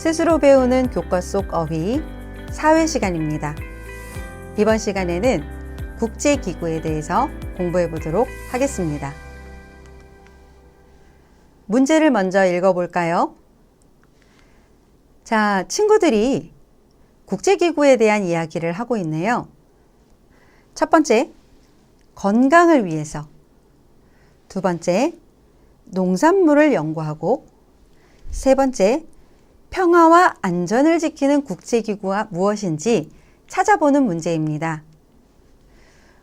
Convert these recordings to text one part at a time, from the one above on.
스스로 배우는 교과 속 어휘 사회 시간입니다. 이번 시간에는 국제기구에 대해서 공부해 보도록 하겠습니다. 문제를 먼저 읽어볼까요? 자, 친구들이 국제기구에 대한 이야기를 하고 있네요. 첫 번째, 건강을 위해서. 두 번째, 농산물을 연구하고. 세 번째, 평화와 안전을 지키는 국제기구가 무엇인지 찾아보는 문제입니다.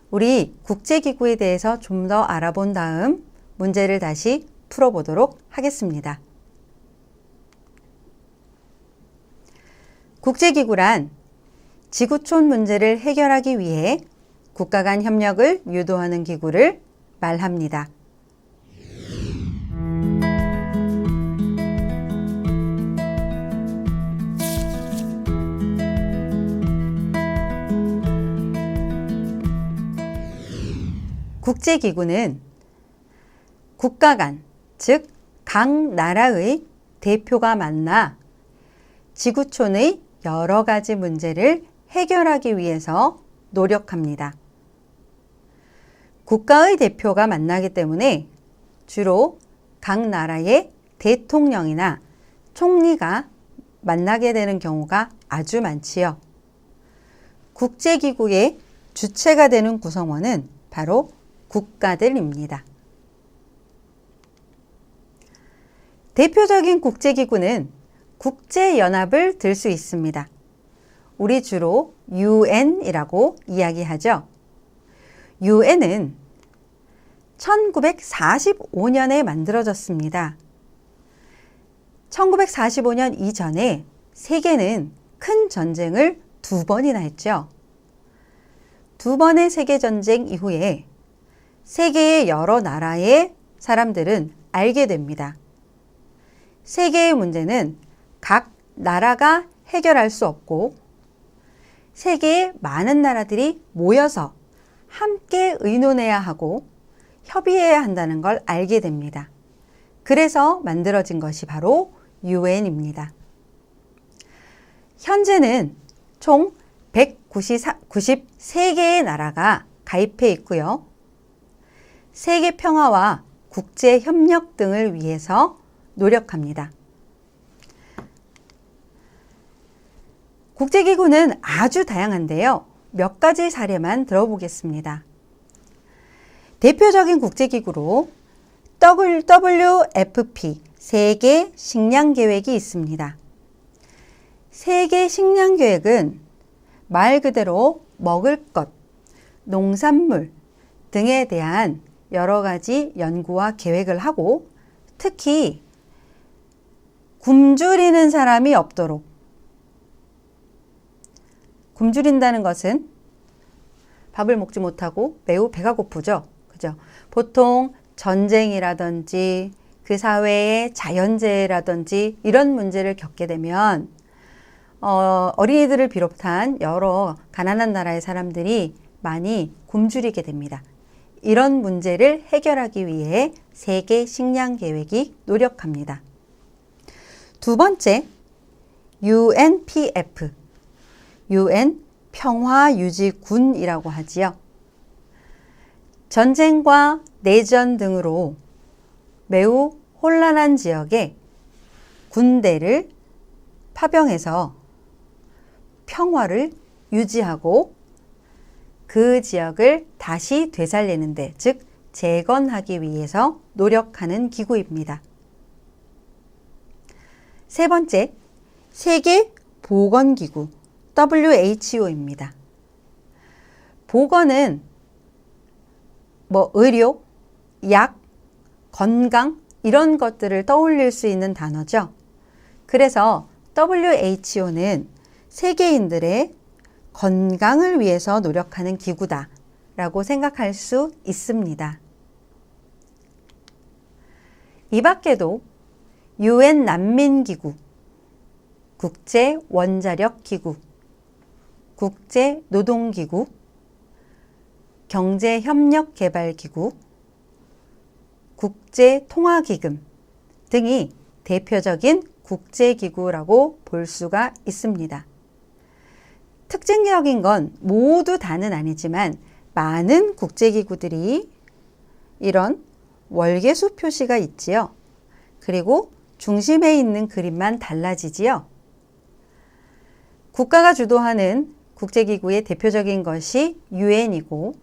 우리 국제기구에 대해서 좀 더 알아본 다음 문제를 다시 풀어보도록 하겠습니다. 국제기구란 지구촌 문제를 해결하기 위해 국가 간 협력을 유도하는 기구를 말합니다. 국제기구는 국가 간, 즉 각 나라의 대표가 만나 지구촌의 여러 가지 문제를 해결하기 위해서 노력합니다. 국가의 대표가 만나기 때문에 주로 각 나라의 대통령이나 총리가 만나게 되는 경우가 아주 많지요. 국제기구의 주체가 되는 구성원은 바로 국가들입니다. 대표적인 국제기구는 국제연합을 들 수 있습니다. 우리 주로 UN이라고 이야기하죠. UN은 1945년에 만들어졌습니다. 1945년 이전에 세계는 큰 전쟁을 2번이나 했죠. 2번의 세계전쟁 이후에 세계의 여러 나라의 사람들은 알게 됩니다. 세계의 문제는 각 나라가 해결할 수 없고 세계의 많은 나라들이 모여서 함께 의논해야 하고 협의해야 한다는 걸 알게 됩니다. 그래서 만들어진 것이 바로 UN입니다. 현재는 총 193개의 나라가 가입해 있고요. 세계 평화와 국제 협력 등을 위해서 노력합니다. 국제기구는 아주 다양한데요. 몇 가지 사례만 들어보겠습니다. 대표적인 국제기구로 WFP, 세계 식량 계획이 있습니다. 세계 식량 계획은 말 그대로 먹을 것, 농산물 등에 대한 여러 가지 연구와 계획을 하고 특히 굶주리는 사람이 없도록. 굶주린다는 것은 밥을 먹지 못하고 매우 배가 고프죠. 그죠? 보통 전쟁이라든지 그 사회의 자연재해라든지 이런 문제를 겪게 되면 어린이들을 비롯한 여러 가난한 나라의 사람들이 많이 굶주리게 됩니다. 이런 문제를 해결하기 위해 세계 식량 계획이 노력합니다. 두 번째, UNPF, UN 평화유지군이라고 하지요. 전쟁과 내전 등으로 매우 혼란한 지역에 군대를 파병해서 평화를 유지하고 그 지역을 다시 되살리는 데, 즉 재건하기 위해서 노력하는 기구입니다. 세 번째, 세계보건기구 WHO입니다. 보건은 의료, 약, 건강 이런 것들을 떠올릴 수 있는 단어죠. 그래서 WHO는 세계인들의 건강을 위해서 노력하는 기구다라고 생각할 수 있습니다. 이 밖에도 UN 난민기구, 국제원자력기구, 국제노동기구, 경제협력개발기구, 국제통화기금 등이 대표적인 국제기구라고 볼 수가 있습니다. 특징적인 건 모두 다는 아니지만 많은 국제기구들이 이런 월계수 표시가 있지요. 그리고 중심에 있는 그림만 달라지지요. 국가가 주도하는 국제기구의 대표적인 것이 유엔이고,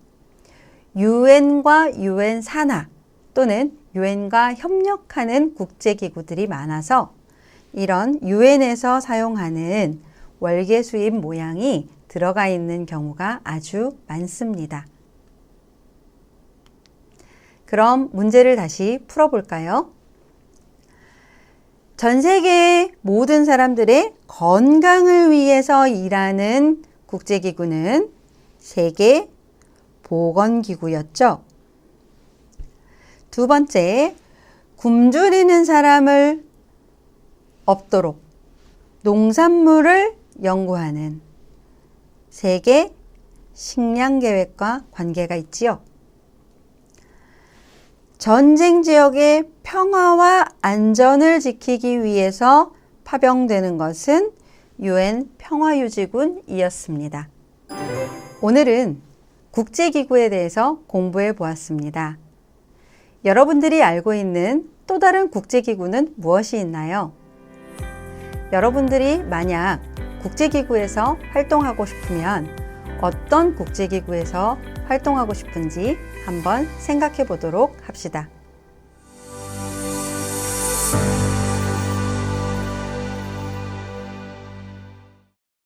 유엔과 유엔 산하 또는 유엔과 협력하는 국제기구들이 많아서 이런 유엔에서 사용하는 월계수입 모양이 들어가 있는 경우가 아주 많습니다. 그럼 문제를 다시 풀어볼까요? 전 세계의 모든 사람들의 건강을 위해서 일하는 국제기구는 세계보건기구였죠. 두 번째, 굶주리는 사람을 없도록 농산물을 연구하는 세계 식량계획과 관계가 있지요. 전쟁 지역의 평화와 안전을 지키기 위해서 파병되는 것은 유엔 평화유지군이었습니다. 오늘은 국제기구에 대해서 공부해 보았습니다. 여러분들이 알고 있는 또 다른 국제기구는 무엇이 있나요? 여러분들이 만약 국제기구에서 활동하고 싶으면 어떤 국제기구에서 활동하고 싶은지 한번 생각해 보도록 합시다.